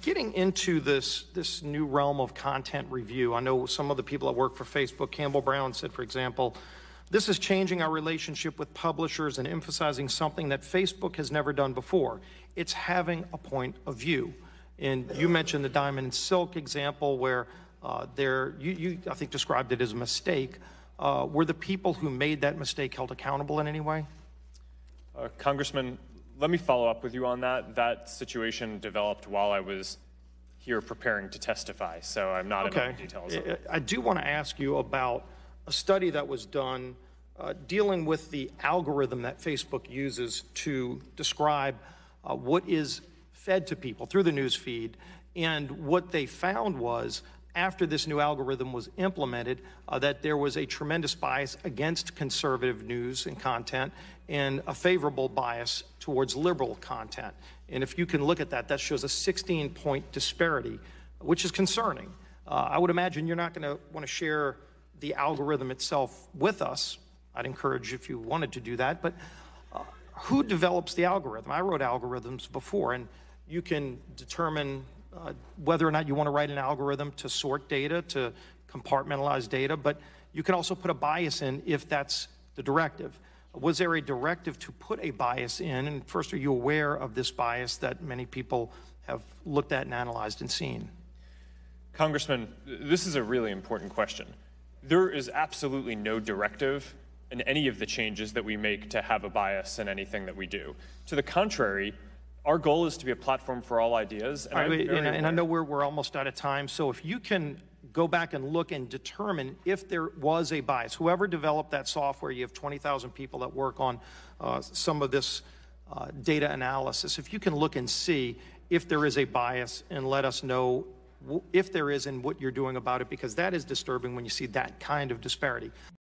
Getting into this new realm of content review, I know some of the people that work for Facebook, Campbell Brown said, for example, this is changing our relationship with publishers and emphasizing something that Facebook has never done before. It's having a point of view. And you mentioned the Diamond and Silk example where you I think described it as a mistake. Were the people who made that mistake held accountable in any way? Congressman, let me follow up with you on that. That situation developed while I was here preparing to testify, so I'm not in all the details. I do want to ask you about a study that was done dealing with the algorithm that Facebook uses to describe what is fed to people through the news feed. And what they found was, after this new algorithm was implemented, that there was a tremendous bias against conservative news and content and a favorable bias towards liberal content. And if you can look at that, that shows a 16-point disparity, which is concerning. I would imagine you're not going to want to share the algorithm itself with us. I'd encourage you if you wanted to do that. But who develops the algorithm? I wrote algorithms before, and you can determine whether or not you want to write an algorithm to sort data, to compartmentalize data, but you can also put a bias in if that's the directive. Was there a directive to put a bias in? And first, are you aware of this bias that many people have looked at and analyzed and seen? Congressman, this is a really important question. There is absolutely no directive in any of the changes that we make to have a bias in anything that we do. To the contrary, our goal is to be a platform for all ideas. And I know we're almost out of time, so if you can go back and look and determine if there was a bias. Whoever developed that software, you have 20,000 people that work on some of this data analysis. If you can look and see if there is a bias and let us know if there is and what you're doing about it, because that is disturbing when you see that kind of disparity.